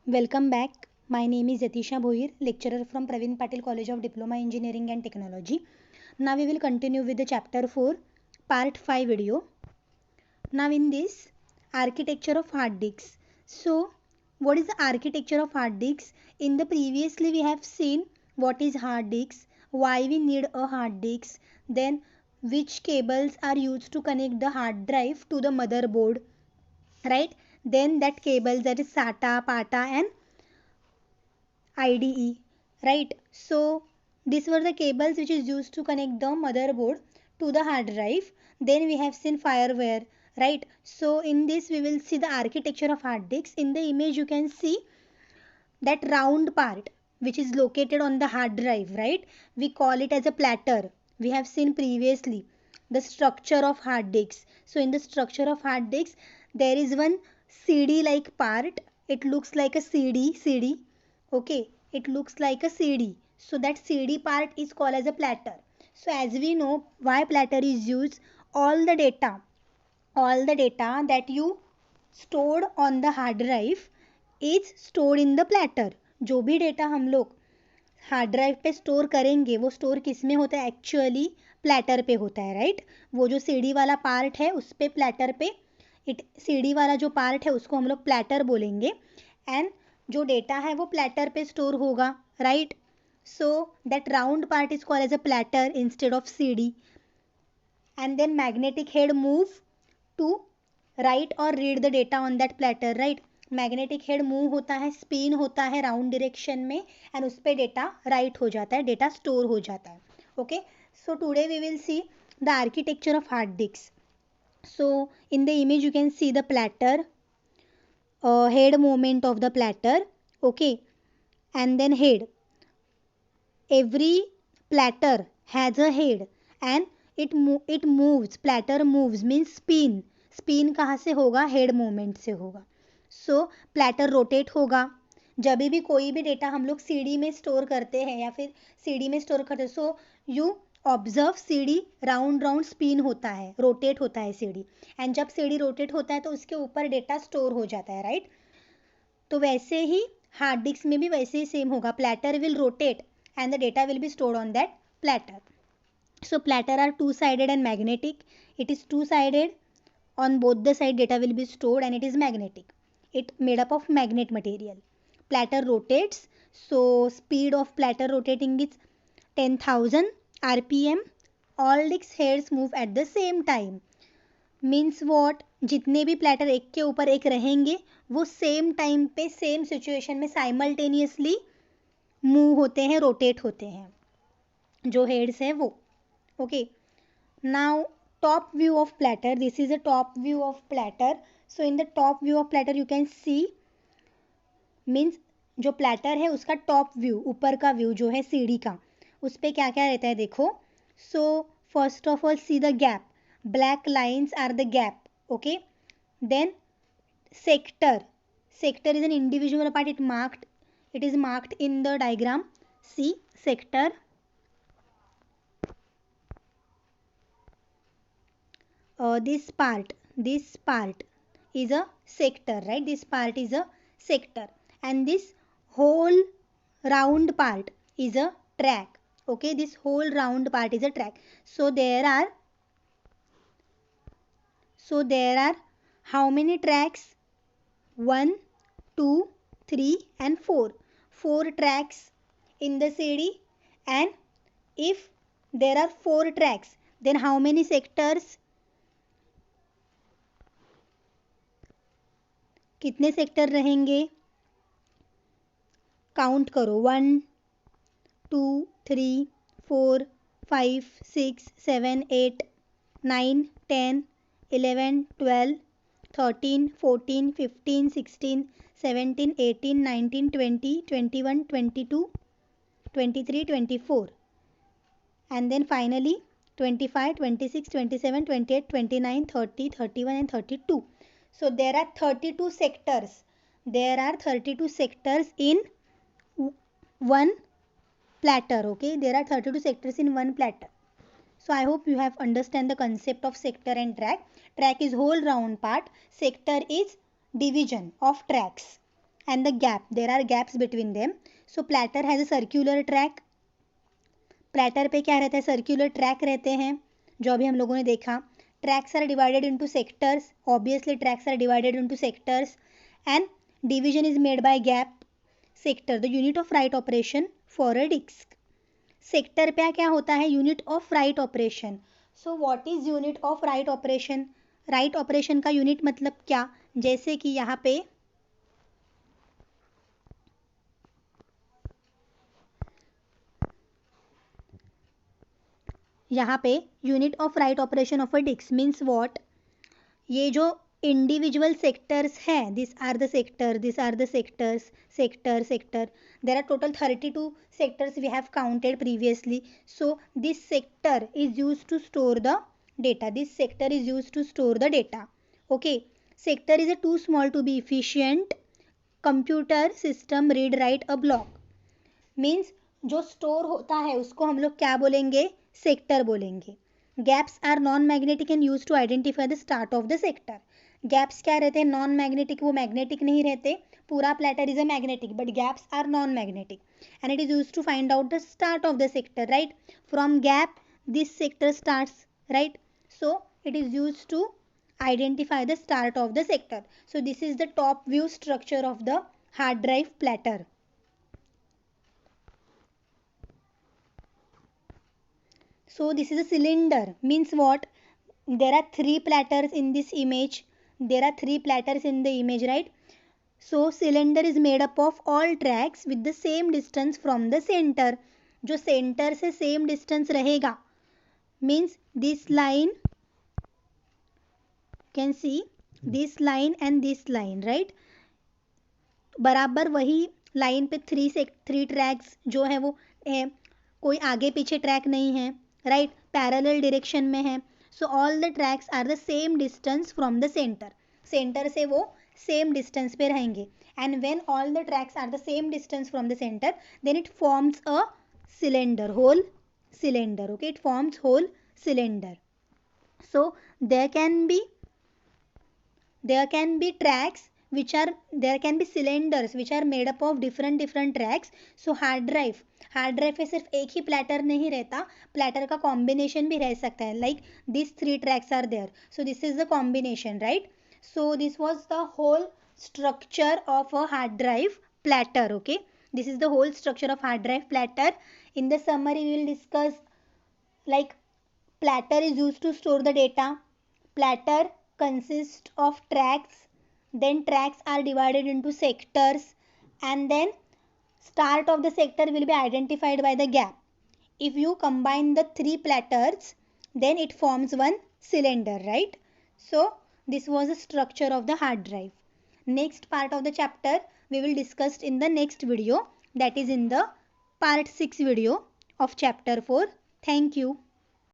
Welcome back. My name is Yatisha Bhoir, lecturer from Praveen Patil College of Diploma Engineering and Technology. Now we will continue with the chapter 4, part 5 video. Now in this, architecture of hard disks. So, what is the architecture of hard disks? In the previously we have seen what is hard disks, why we need a hard disk, then which cables are used to connect the hard drive to the motherboard, right? Then that cables, that is SATA, PATA and IDE, right? So these were the cables which is used to connect the motherboard to the hard drive. Then we have seen fireware, right? So in this we will see the architecture of hard disks. In the image you can see that round part which is located on the hard drive, right? We call it as a platter. We have seen previously the structure of hard disks. So in the structure of hard disks there is one CD like part. It looks like a CD. Okay, it looks like a CD. So that CD part is called as a platter. So as we know why platter is used, all the data all the data that you stored on the hard drive is stored in the platter. जो भी data हम लोग hard drive पे store करेंगे वो store किस में होता है, एक्चुअली प्लेटर पे होता है, राइट? वो जो सीडी वाला पार्ट है उस पे प्लेटर पे सीडी वाला जो पार्ट है उसको हम लोग प्लेटर बोलेंगे एंड जो डेटा है वो प्लेटर पे स्टोर होगा, right? So that round part is called as a platter instead of CD and then magnetic head move to write or read the data on that platter, right? Magnetic head move होता है, spin होता है round direction में and उस पर data right हो जाता है, डेटा स्टोर हो जाता है. Okay, so today we will see the architecture of hard disk. So in the image you can see the platter, head movement of the platter, okay, and then head. Every platter has a head and it moves. platter moves means spin कहाँ से होगा, head movement से होगा. सो platter rotate होगा. जब भी कोई भी डेटा हम लोग सीडी में स्टोर करते हैं या फिर सीडी में स्टोर करते हैं, so you observe CD round round spin होता है, रोटेट होता है सीडी. एंड जब सीडी रोटेट होता है तो उसके ऊपर डेटा स्टोर हो जाता है, राइट? तो वैसे ही हार्ड डिस्क में भी वैसे ही सेम होगा. Platter will rotate and the data will be stored on that platter. So platter are two-sided and magnetic. It is two-sided. On both the side data will be stored and it is magnetic. It made up of magnet material. Platter rotates. So speed of platter rotating is 10,000 rpm. All disk heads move at the same time. Means what, जितने भी platter एक के ऊपर एक रहेंगे वो same time पे same situation में साइमल्टेनियसली मूव होते हैं, रोटेट होते हैं, जो हेड्स है वो. Okay, now top view of platter. This is a top view of platter. So in the top view of platter you can C, means जो प्लेटर है उसका टॉप व्यू, ऊपर का व्यू जो है सीडी का, उस पर क्या क्या रहता है देखो. So first of all see the gap. Black lines are the gap. Okay, then sector is an individual part. It is marked in the diagram. See, sector. This part is a sector, right? This part is a sector and this whole round part is a track. Okay, this whole round part is a track. So there are how many tracks? 1, 2, 3 and 4. 4 tracks in the CD, and if there are 4 tracks then how many sectors? कितने sector रहेंगे? Count करो. 1, 2, 3, 4, 5, 6, 7, 8, 9, 10, 11, 12, 13, 14, 15, 16, 17, 18, 19, 20, 21, 22, 23, 24 and then finally 25, 26, 27, 28, 29, 30, 31 and 32. So there are 32 sectors. There are 32 sectors in one platter. Okay, there are 32 sectors in one platter. So I hope you have understand the concept of sector and track. Track is whole round part. Sector is division of tracks. and the gap. There are gaps between them. So platter has a circular track. Platter पे क्या रहता है, circular track रहते हैं जो अभी हम लोगों ने देखा. Tracks are divided into sectors. Obviously tracks are divided into sectors and division is made by gap. Sector the unit of write operation for a disk. Sector पे क्या होता है, unit of write operation. So what is unit of write operation. Write operation का unit मतलब क्या, जैसे कि यहाँ पे unit of write operation of a disk means what. ये जो इंडिविजुअल सेक्टर्स हैं, this are the sectors, sector. There are total 32 sectors we have counted previously. So this sector is used to store the data. Okay, sector is too small to be efficient. Computer system read write a block. Means जो store होता है उसको हम लोग क्या बोलेंगे, sector बोलेंगे. Gaps are non magnetic and use to identify the start of the sector. Gaps क्या रहते हैं, नॉन मैग्नेटिक, वो मैग्नेटिक नहीं रहते. पूरा platter is a magnetic but gaps are non magnetic and it is use to find out the start of the sector. Right, from gap this sector starts. Right, so it is used to identify the start of the sector. So this is the top view structure of the hard drive platter. So this is a cylinder, means what, there are three platters in this image. Right. So cylinder is made up of all tracks with the same distance from the center. जो center से same distance रहेगा means this line, can see this line and this line. right, बराबर वही line पे three tracks जो है वो है, कोई आगे पीछे ट्रैक नहीं है. राइट, पैरेलल डायरेक्शन में है. So all the tracks are the same distance from the centre से वो सेम डिस्टेंस पे रहेंगे. And when all the tracks are the same distance from the centre then it forms a cylinder, whole cylinder. Okay, it forms whole cylinder. So there can be tracks which are, there can be cylinders which are made up of different tracks. So hard drive पे सिर्फ एक ही platter नहीं रहता, platter का combination भी रह सकता है. Like this 3 tracks are there, so this is the combination. right, so this was the whole structure of a hard drive platter. Okay, this is the whole structure of hard drive platter. In the summary we will discuss like platter is used to store the data. Platter consists of tracks, then tracks are divided into sectors, and then start of the sector will be identified by the gap. If you combine the 3 platters then it forms one cylinder. right, so this was the structure of the hard drive. Next part of the chapter we will discuss in the next video, that is in the part 6 video of chapter 4. Thank you.